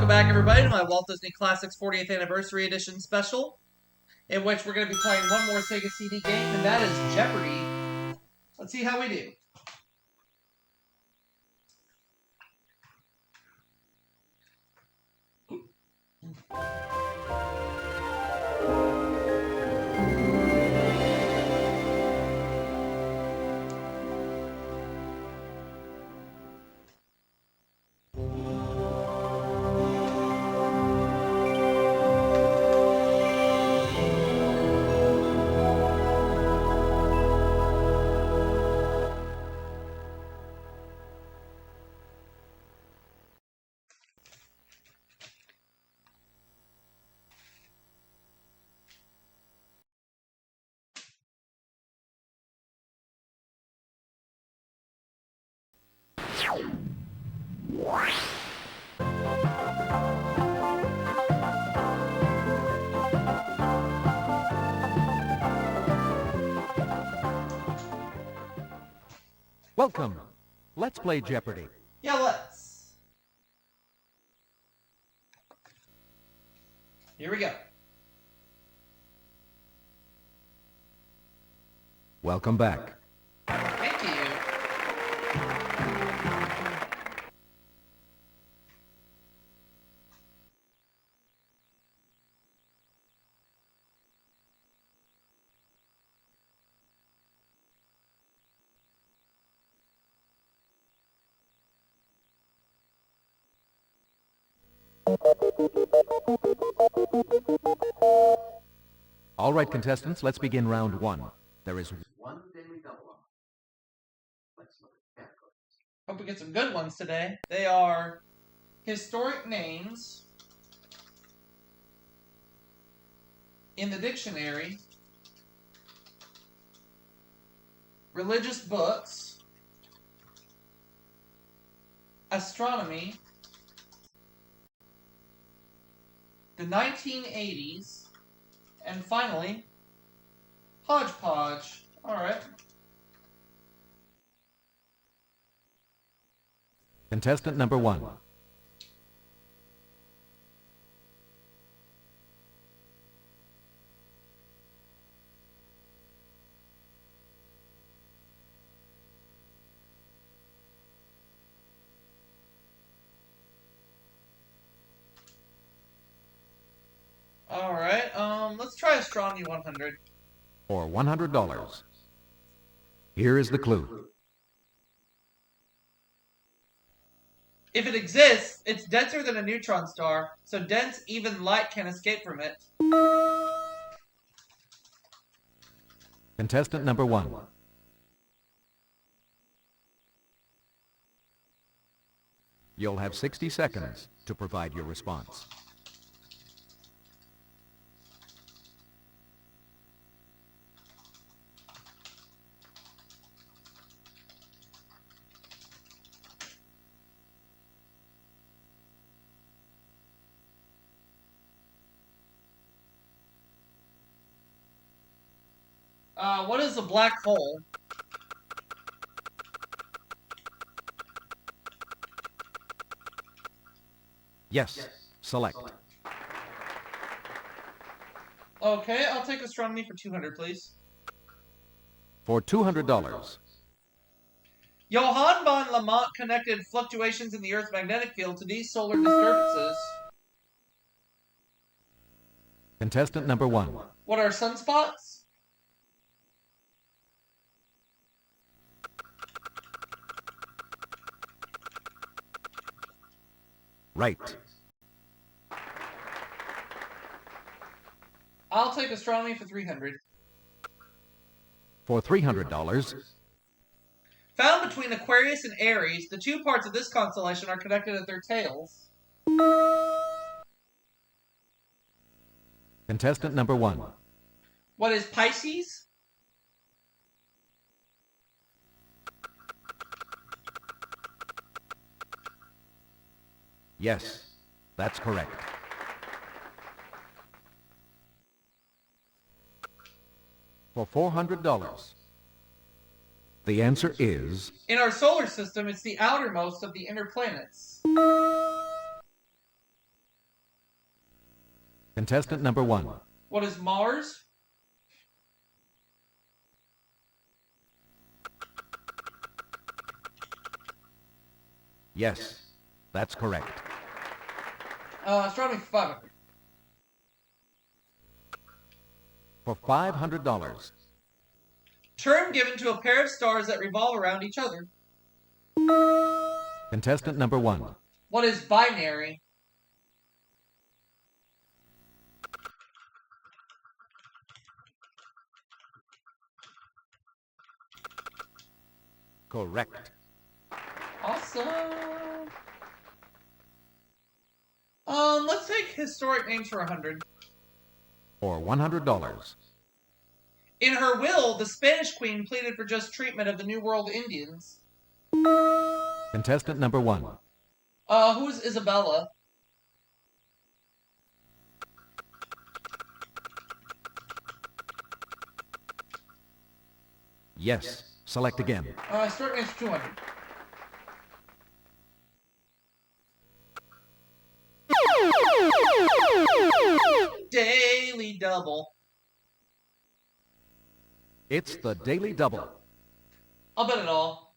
Welcome back, everybody, to my Walt Disney Classics 40th Anniversary Edition special, in which we're going to be playing one more Sega CD game, and that is Jeopardy! Let's see how we do. Welcome. Let's play Jeopardy. Yeah, let's. Here we go. Welcome back. Thank you. All right, contestants, let's begin round one. There is one daily double. Let's look at categories. Hope we get some good ones today. They are historic names in the dictionary, religious books, astronomy, the 1980s, and finally, hodgepodge. All right. Contestant number one. All right. Let's try astronomy 100. For $100. Here is the clue. If it exists, it's denser than a neutron star, so dense even light can escape from it. Contestant number one. You'll have 60 seconds to provide your response. What is a black hole? Yes. Select. Okay, I'll take astronomy for 200, please. For $200. Johann von Lamont connected fluctuations in the Earth's magnetic field to these solar disturbances. Contestant number one. What are sunspots? Right. I'll take astronomy for 300. For $300. Found between Aquarius and Aries, the two parts of this constellation are connected at their tails. Contestant number one. What is Pisces? Yes, that's correct. For $400. The answer is... In our solar system, it's the outermost of the inner planets. Contestant number 1. What is Mars? Yes, that's correct. Astronomy 500. For $500. Term given to a pair of stars that revolve around each other. Contestant number 1. What is binary? Correct. Awesome. Let's take historic names for 100. For $100. In her will, the Spanish queen pleaded for just treatment of the New World Indians. Contestant number 1. Who is Isabella? Yes, select again. Historic names for 200. Daily double. It's the Daily Double. I'll bet it all.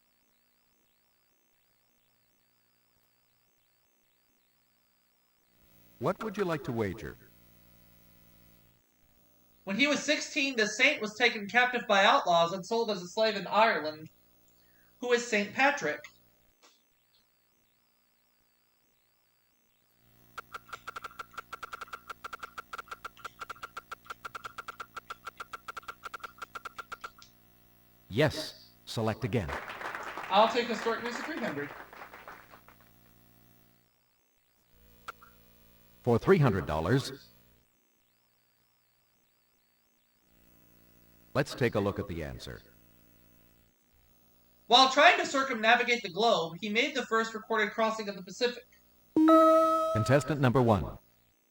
What would you like to wager? When he was 16, the saint was taken captive by outlaws and sold as a slave in Ireland. Who is Saint Patrick? Yes, select again. I'll take historic news to 300. For $300. Let's take a look at the answer. While trying to circumnavigate the globe, he made the first recorded crossing of the Pacific. Contestant number 1.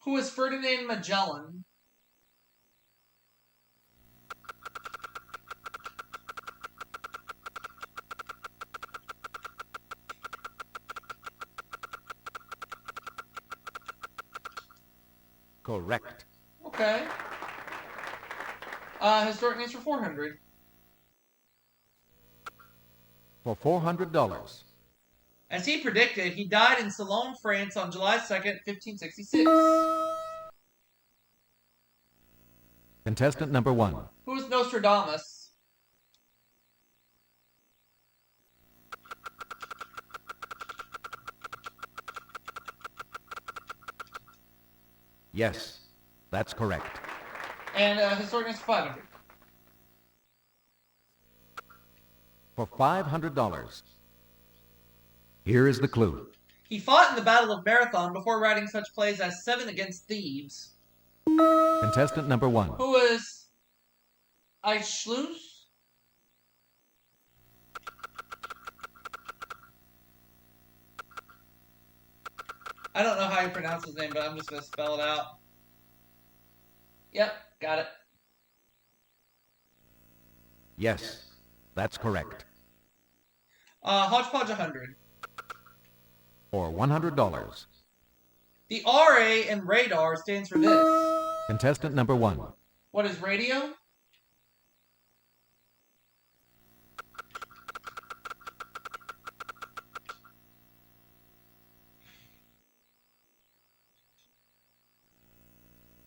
Who is Ferdinand Magellan? Correct. Okay. Historic names for 400. For $400. As he predicted, he died in Salon, France on July 2nd, 1566. Contestant number 1. Who is Nostradamus? Yes, that's correct. And historic names for 500. For $500. Here is the clue. He fought in the Battle of Marathon before writing such plays as Seven Against Thebes. Contestant number 1. Who is Aeschylus? I don't know how you pronounce his name, but I'm just going to spell it out. Yep, got it. Yes, that's correct. Hodgepodge 100. For $100. The RA in radar stands for this. Contestant number 1. What is radio?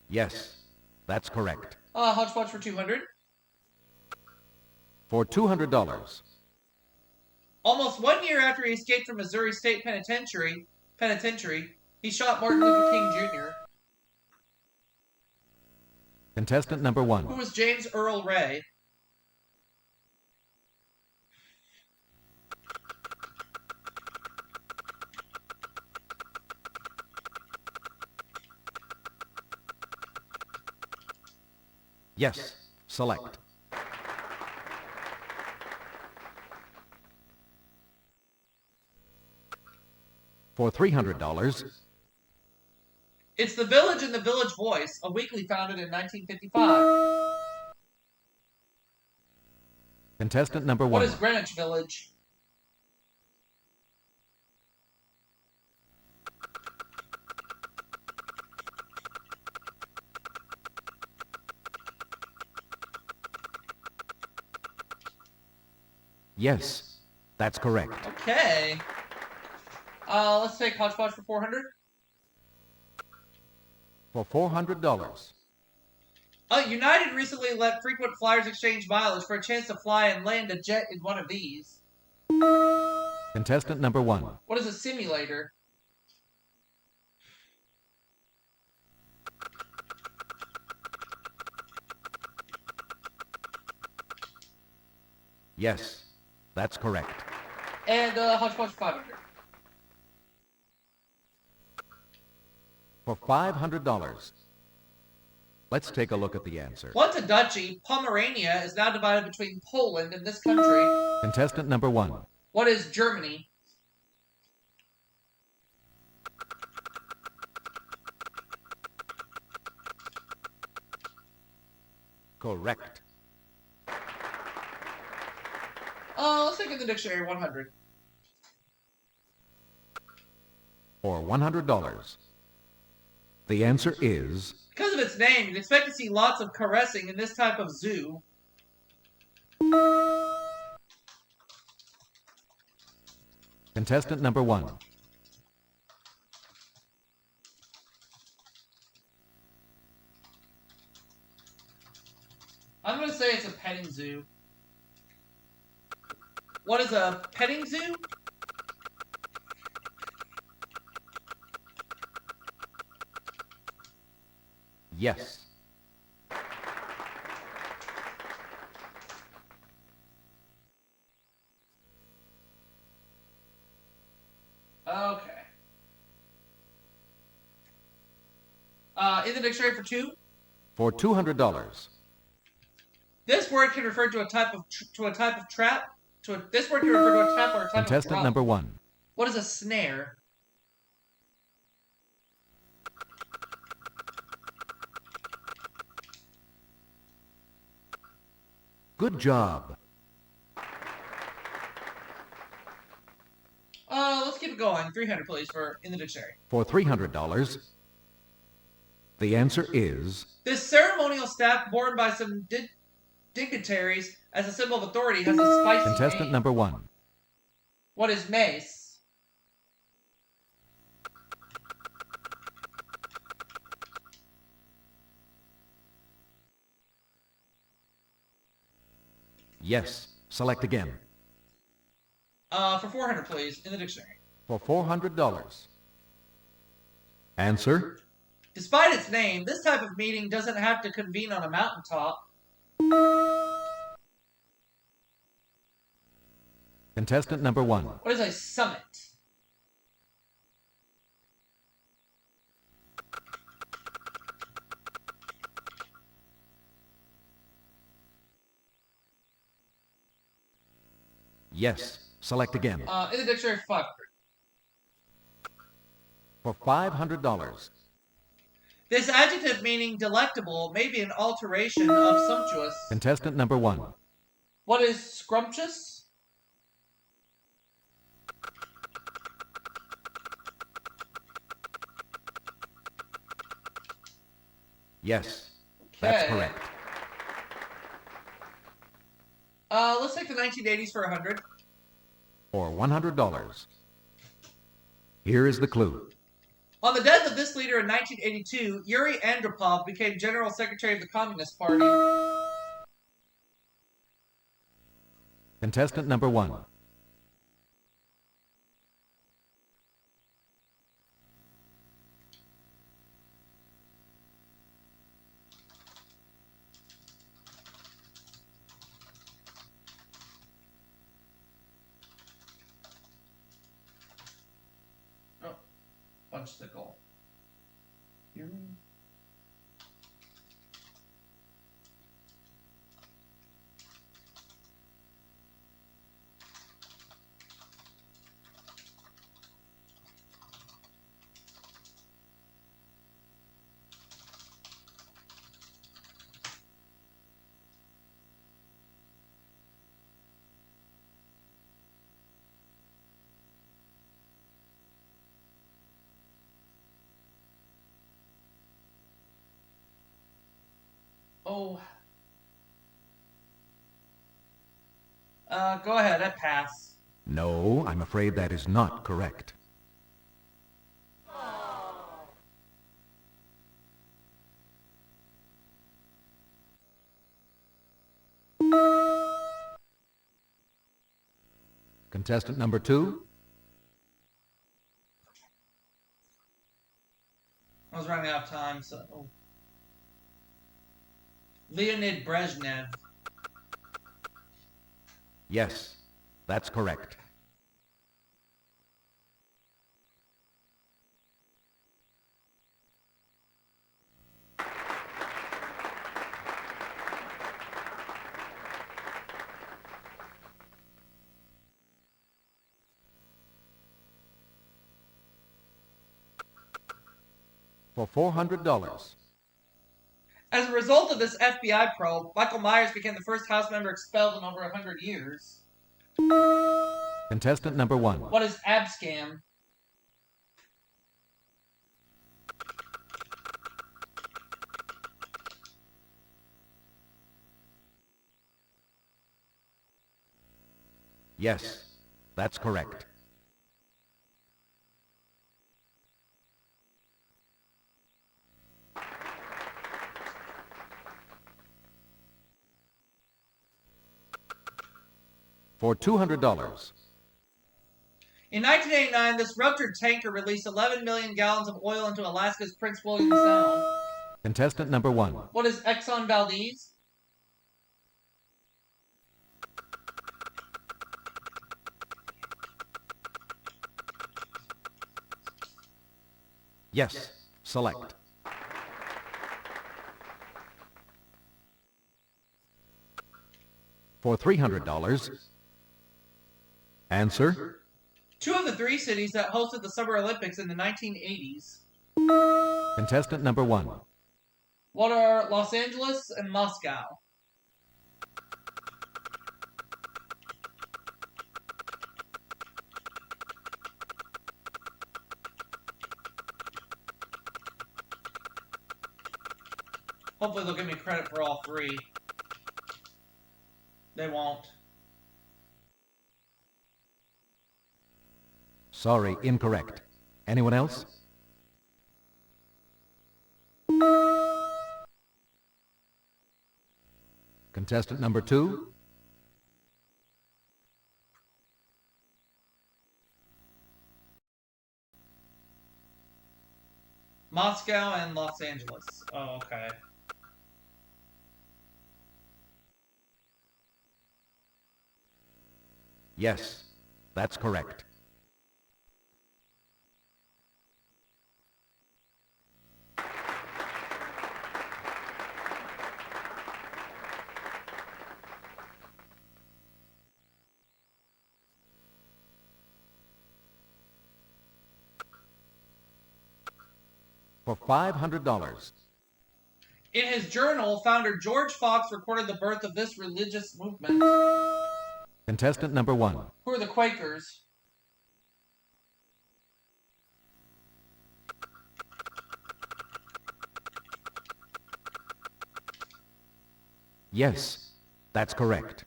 Yes, that's correct. Hodgepodge for 200. For $200. Almost 1 year after he escaped from Missouri State Penitentiary, he shot Martin Luther King Jr. Contestant number 1. Who was James Earl Ray? Yes, select. For $300. It's The Village and the Village Voice, a weekly founded in 1955. Contestant number 1. What is Greenwich Village? Yes, that's correct. Okay. Let's take Hodgepodge for 400. For $400. United recently let frequent flyers exchange mileage for a chance to fly and land a jet in one of these. Contestant number 1. What is a simulator? Yes, that's correct. And Hodgepodge 500. For $500. Let's take a look at the answer. Once a duchy, Pomerania is now divided between Poland and this country. Contestant number 1. What is Germany? Correct. Let's take in the dictionary 100. For $100. The answer is Because of its name, you'd expect to see lots of caressing in this type of zoo. contestant number 1. I'm going to say it's a petting zoo. What is a petting zoo? Yes. Okay. In the dictionary for 2. For $200. This word can refer to a type of trap. This word can refer to a trap or a type of Contestant drum. number 1. What is a snare? Good job. Let's keep it going. 300, please, for in the dictionary. For $300. The answer is This ceremonial staff borne by some dignitaries as a symbol of authority has a spicy contestant name. number 1. What is mace? Yes. Select again. For 400, please, in the dictionary. For $400. Answer Despite its name, this type of meeting doesn't have to convene on a mountaintop. contestant number 1. What is a summit? Yes. Select again. In the dictionary for 500. For $500. This adjective meaning delectable may be an alteration of sumptuous. Contestant number 1. What is scrumptious? Yes. That's Okay. correct. Let's take the 1980s for 100. For $100. Here is the clue. On the death of this leader in 1982, Yuri Andropov became General Secretary of the Communist Party. Contestant number 1. Oh, Bunchstickle. Yuri. Oh. Go ahead, I pass. No, I'm afraid that is not correct. Contestant number 2? I was running out of time, so... Leonid Brezhnev. Yes, that's correct. For $400. As a result of this FBI probe, Michael Myers became the first House member expelled in over 100 years. Contestant number 1. What is abscam? Yes, that's correct. For $200. In 1989, this ruptured tanker released 11 million gallons of oil into Alaska's Prince William Sound. Contestant number 1. What is Exxon Valdez? Yes, select. For $300. Answer. 2 of the 3 cities that hosted the Summer Olympics in the 1980s. Contestant number 1. What are Los Angeles and Moscow? Hopefully they'll give me credit for all 3. They won't. Sorry, incorrect. Anyone else? Contestant number 2. Moscow and Los Angeles. Oh, okay. Yes, that's correct. For $500. In his journal, founder George Fox recorded the birth of this religious movement. Contestant number 1. Who are the Quakers? Yes, that's correct.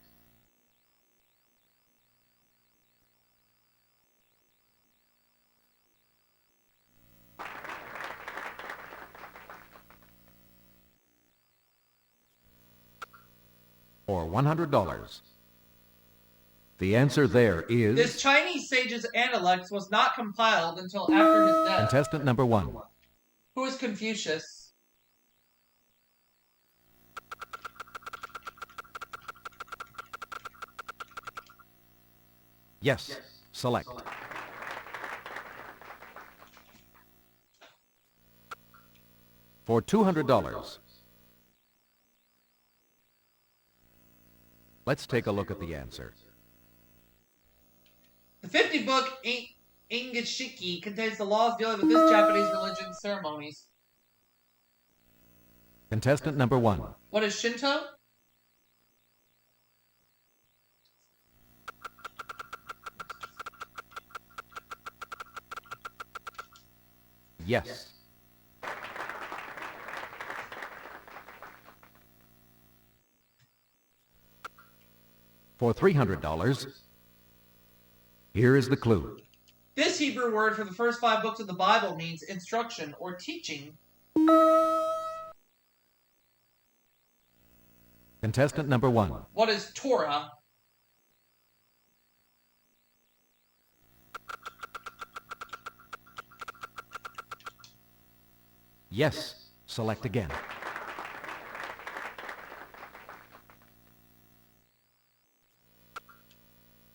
For $100. The answer there is... This Chinese sage's Analects was not compiled until after his death. Contestant number 1. Who is Confucius? Yes, select. For $200. Let's take a look at the answer. The 50-book Ingashiki contains the laws dealing with this Japanese religion ceremonies. Contestant number 1. What is Shinto? Yes. For $300, here is the clue. This Hebrew word for the first 5 books of the Bible means instruction or teaching. Contestant number 1. What is Torah? Yes. Select again.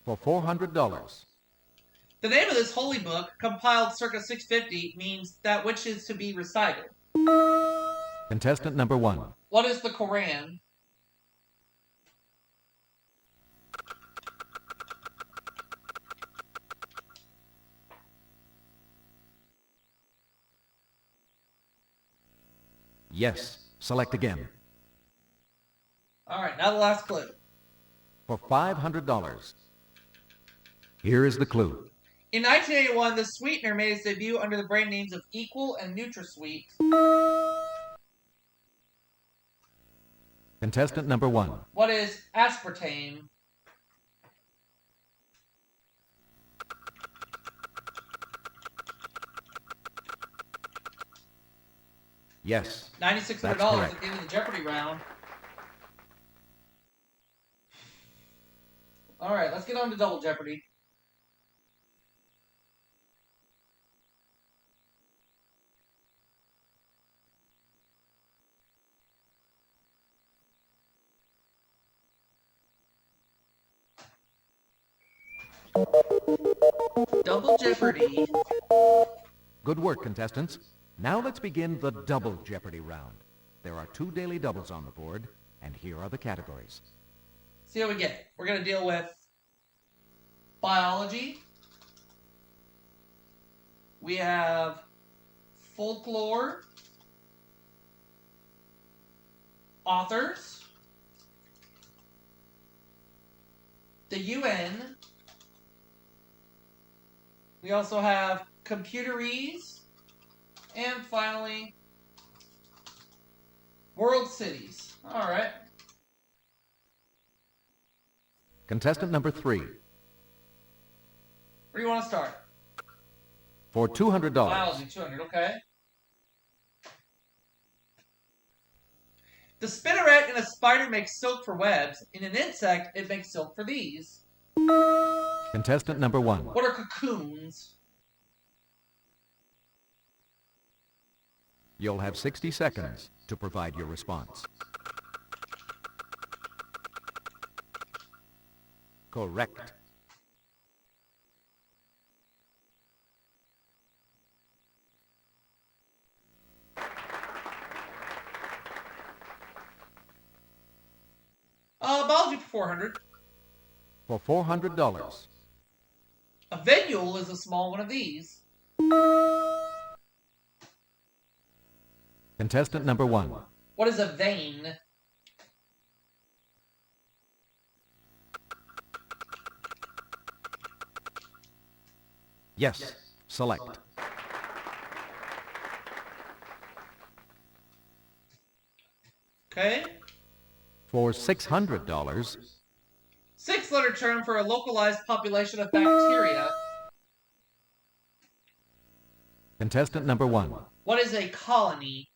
For $400. The name of this holy book, compiled circa 650, means that which is to be recited. Contestant number 1. What is the Quran? Yes. Select again. All right, now the last clue. For $500, here is the clue. In 1981, the sweetener made its debut under the brand names of Equal and NutraSweet. Contestant number 1. What is aspartame? Yes. $9,600 That's at correct. the end of the Jeopardy round. All right, let's get on to Double Jeopardy. Double Jeopardy. Good work, contestants. Now let's begin the Double Jeopardy round. There are 2 daily doubles on the board, and here are the categories. See how we get. We're going to deal with biology. We have folklore, authors, the UN. We also have computerese, and finally, world cities. All right. Contestant number 3. Where do you want to start? For $200. Biology, 200, okay. The spinneret in a spider makes silk for webs. In an insect, it makes silk for these. Contestant number 1. What are cocoons? You'll have 60 seconds to provide your response. Correct. Biology for 400. For $400. A venule is a small one of these. Contestant number 1. What is a vein? Yes. Select. Okay. For $600. 6-letter term for a localized population of bacteria. Contestant number 1. What is a colony?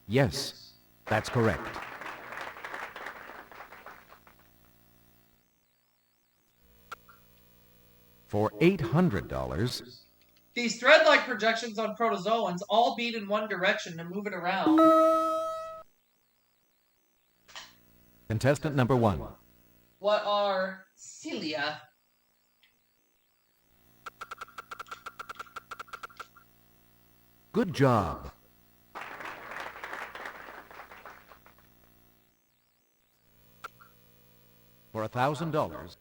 Yes. That's correct. For $800. These thread-like projections on protozoans all beat in one direction to move it around. Contestant number 1. What are cilia? Good job. For $1,000.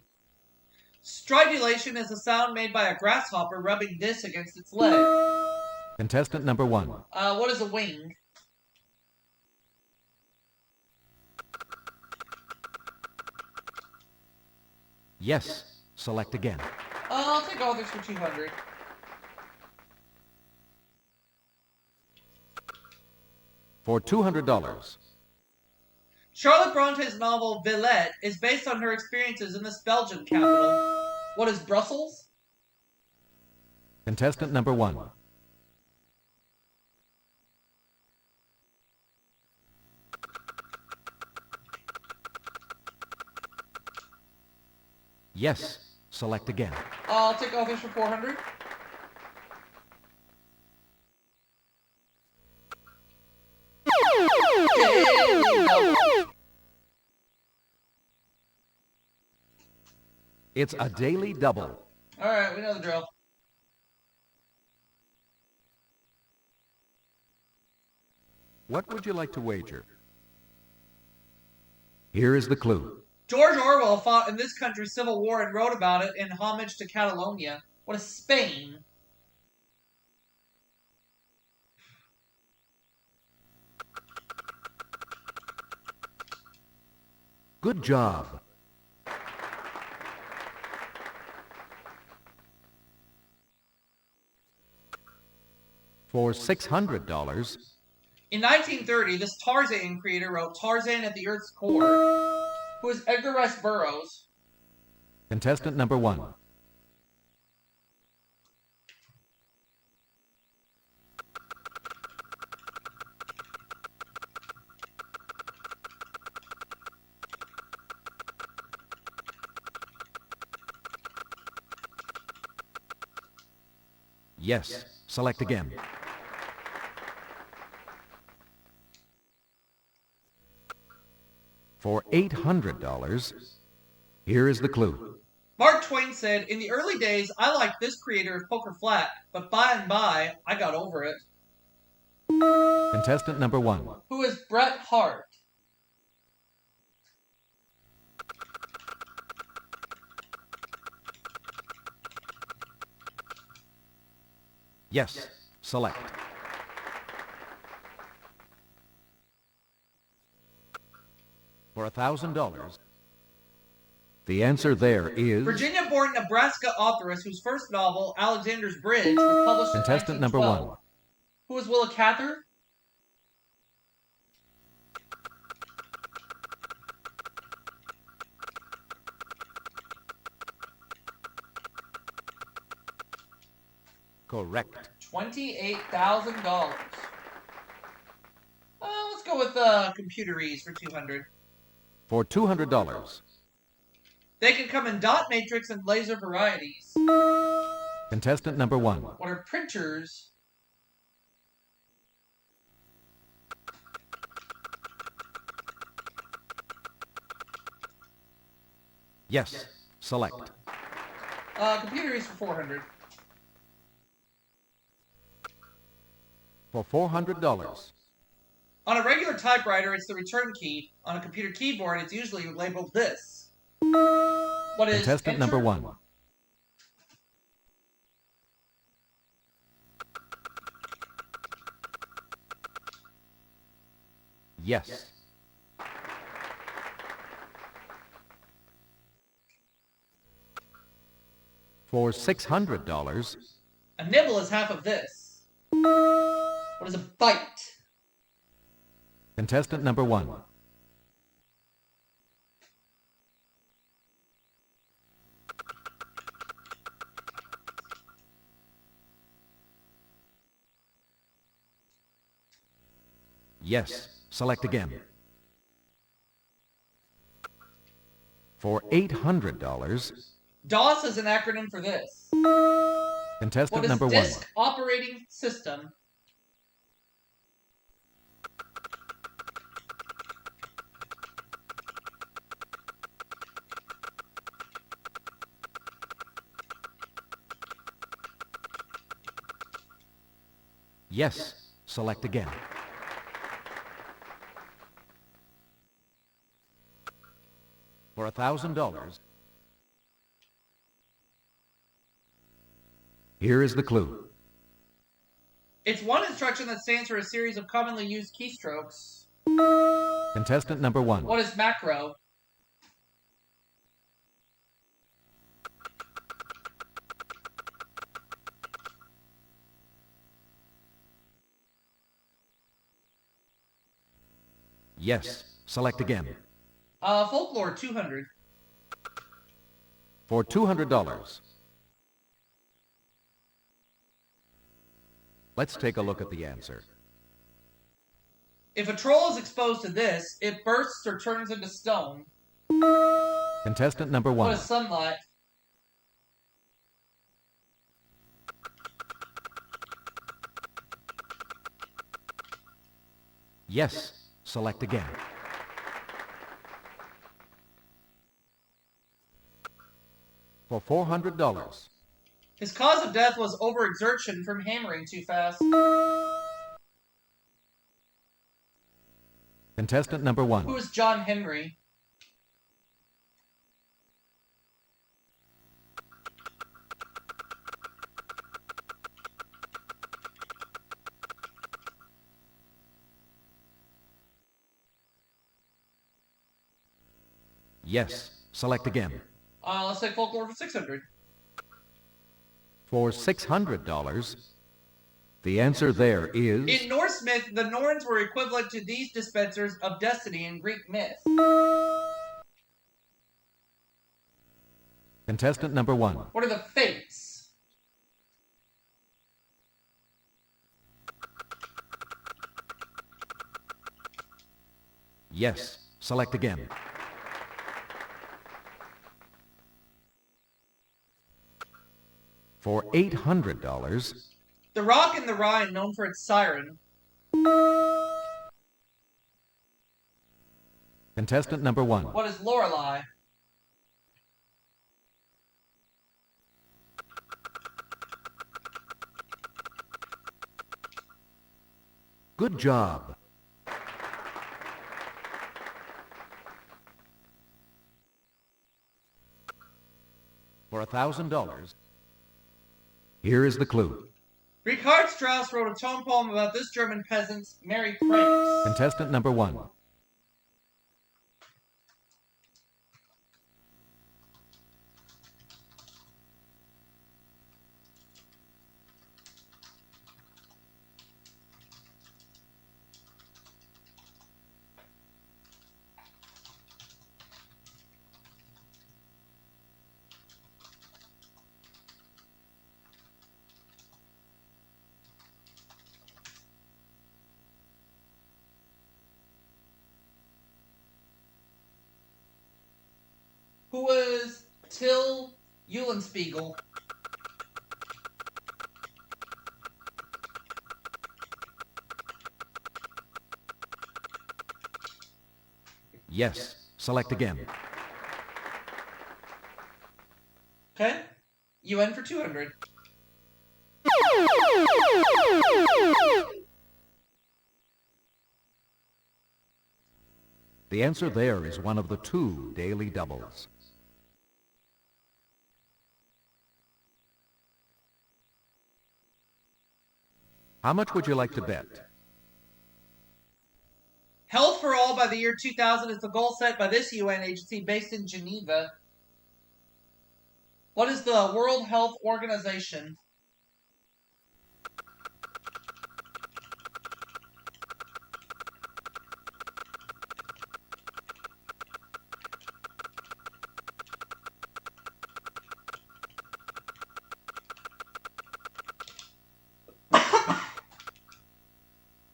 Stridulation is a sound made by a grasshopper rubbing this against its leg. Contestant number 1. What is a wing? Yes. Select again. I'll take authors for 200. For $200. Charlotte Bronte's novel Villette is based on her experiences in this Belgian capital. What is Brussels? Contestant number 1. Yes. Select again. I'll take all these for 400. It's a daily double. All right, we know the drill. What would you like to wager? Here is the clue. George Orwell fought in this country's civil war and wrote about it in homage to Catalonia. What is Spain? Good job. For $600. In 1930, this Tarzan creator wrote Tarzan at the Earth's Core. Who is Edgar Rice Burroughs? Contestant number 1. Yes. Select again. For $800, here is the clue. Mark Twain said, in the early days, I liked this creator of Poker Flat, but by and by, I got over it. Contestant number 1. Who is Bret Hart? Yes. Select. For $1,000. The answer there is... Virginia-born Nebraska authoress whose first novel, Alexander's Bridge, was published in Contestant number 1912. 1. Who is Willa Cather? Correct. $28,000. Let's go with computeries for 200. For $200. They can come in dot matrix and laser varieties. Contestant number 1. What are printers? Yes. Select. Computeries for 400. For $400. On a regular typewriter, it's the return key. On a computer keyboard, it's usually labeled this. What is Contestant number 1. Yes. For $600. A nibble is half of this. What is a byte? Contestant number 1. Yes. Select again. For $800. DOS is an acronym for this. Contestant What is number 1. disk operating system? Yes. Select again. For $1,000. Here is the clue. It's one instruction that stands for a series of commonly used keystrokes. Contestant number 1. What is macro? Yes. Select again. Folklore, 200. For $200. Let's take a look at the answer. If a troll is exposed to this, it bursts or turns into stone. Contestant number What 1. is sunlight? Yes. Select again. For $400. His cause of death was overexertion from hammering too fast. Contestant number 1. Who is John Henry? Yes. Select again. Let's say folklore for 600. For $600, the answer there is... In Norse myth, the Norns were equivalent to these dispensers of destiny in Greek myth. Contestant number 1. What are the fates? Yes. Select again. For $800, The rock in the Rhine, known for its siren. contestant number 1. What is Lorelei? Good job. For $1,000, here is the clue. Richard Strauss wrote a tone poem about this German peasant's merry pranks. Contestant number 1. Who was Till Eulenspiegel? Yes. Select again. Okay. UN for 200. The answer there is one of the 2 daily doubles. How much would you like to bet? Health for all by the year 2000 is the goal set by this UN agency based in Geneva. What is the World Health Organization?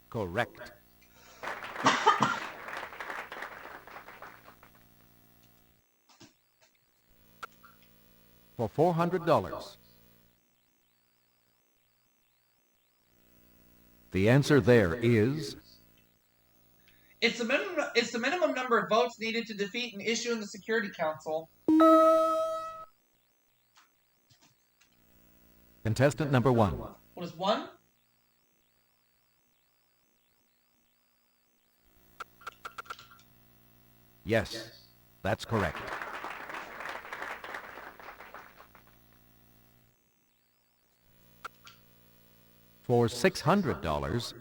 Correct. For $400. The answer there is... It's the minimum number of votes needed to defeat an issue in the Security Council. Contestant number 1. What is 1? Yes, that's correct. For $600,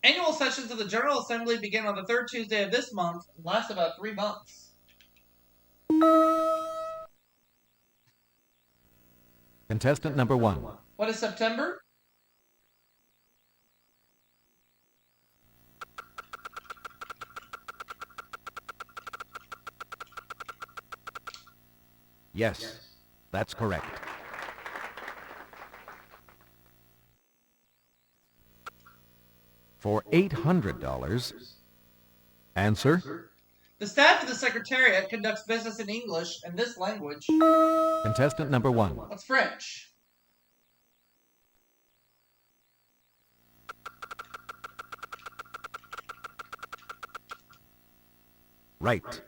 Annual sessions of the General Assembly begin on the 3rd Tuesday of this month and last about 3 months. contestant number 1. What is September? Yes, that's correct. For $800, answer. The staff of the Secretariat conducts business in English and this language. Contestant number 1. What's French? Right.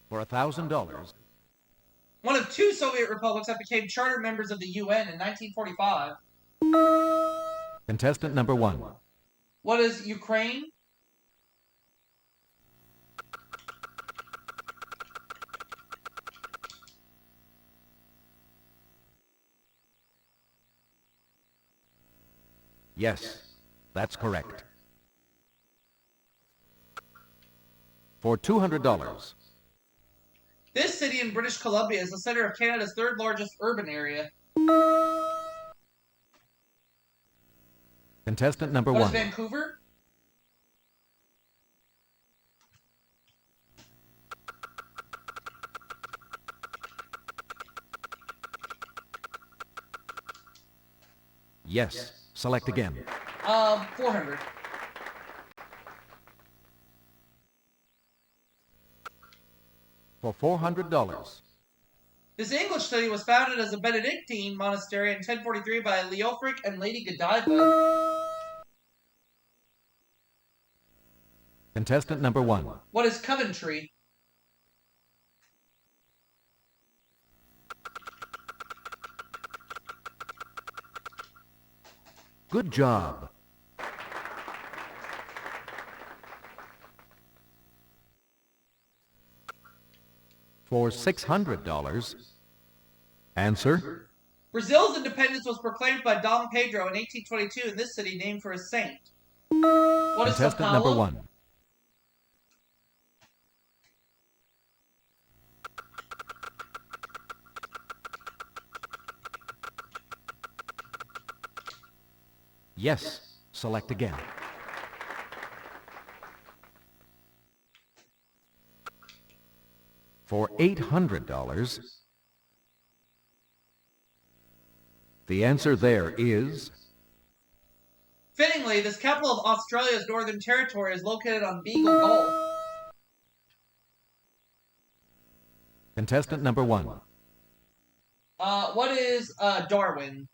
For $1,000, One of two Soviet republics that became charter members of the UN in 1945. contestant number 1. What is Ukraine? Yes, that's correct. For $200, This city in British Columbia is the center of Canada's third largest urban area. contestant number What is 1. Vancouver? Yes, select again. 400. For $400, This English study was founded as a Benedictine monastery in 1043 by Leofric and Lady Godiva. contestant number 1. What is Coventry? Good job. For $600, answer. Brazil's independence was proclaimed by Dom Pedro in 1822 in this city named for a saint. What is Sao Contestant number Paulo? 1. Yes, select again. For $800, the answer there is Fittingly, this capital of Australia's Northern Territory is located on Beagle Gulf. contestant number 1. What is Darwin?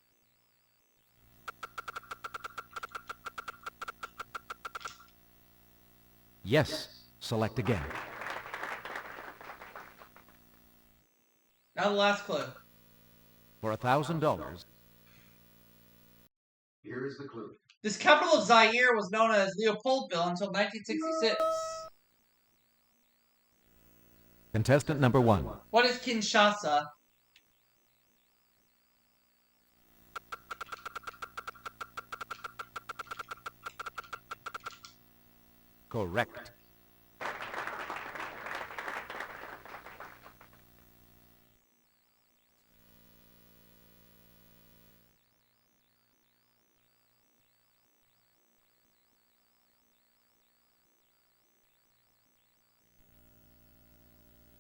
Yes, select again. Now the last clue. For $1,000, here is the clue. This capital of Zaire was known as Leopoldville until 1966. Contestant number 1. What is Kinshasa? Correct.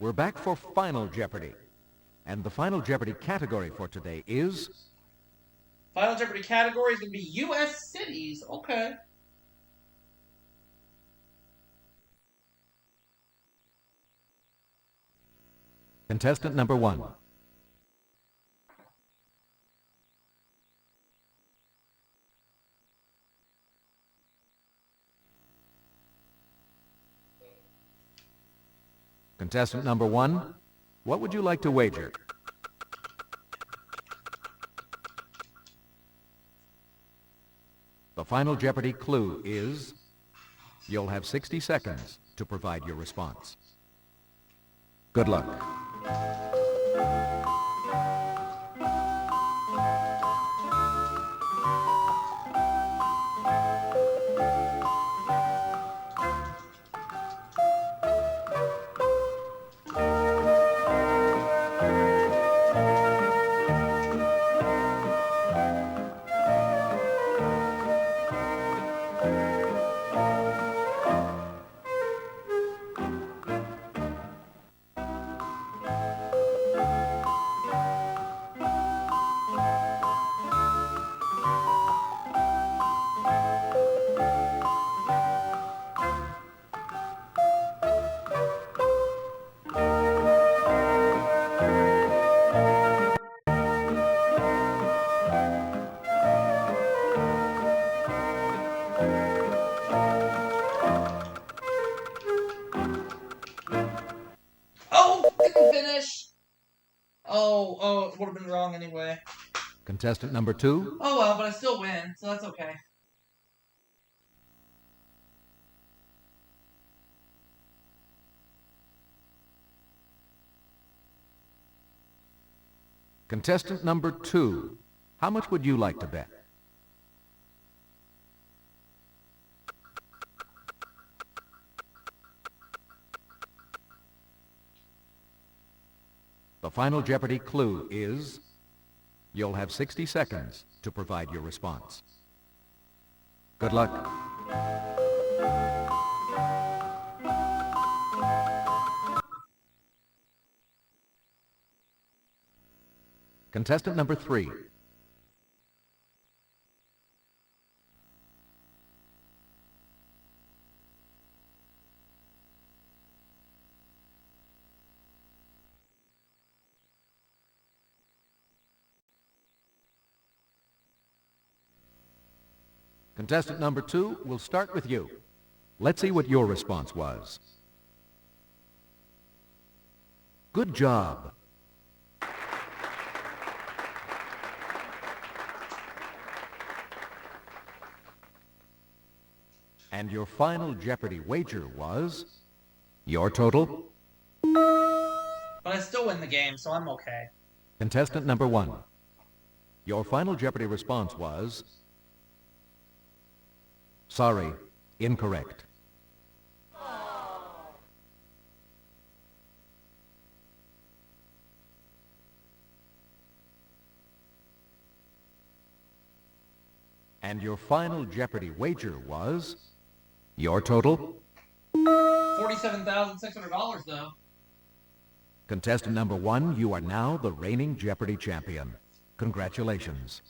We're back for Final Jeopardy. And the Final Jeopardy category for today is Final Jeopardy category is going to be U.S. cities. Okay. contestant number 1. Contestant number 1, what would you like to wager? The Final Jeopardy clue is you'll have 60 seconds to provide your response. Good luck. Oh, didn't finish. Oh, it would have been wrong anyway. Contestant number 2. Oh well, but I still win, so that's okay. Contestant number 2. How much would you like to bet? The final Jeopardy clue is you'll have 60 seconds to provide your response. Good luck. Contestant number 3. Contestant number 2, we'll start with you. Let's see what your response was. Good job. And your final Jeopardy wager was your total? But I still win the game, so I'm okay. Contestant number 1. Your final Jeopardy response was... Sorry, incorrect. And your final Jeopardy wager was... Your total? $47,600 though. Contestant number 1, you are now the reigning Jeopardy champion. Congratulations.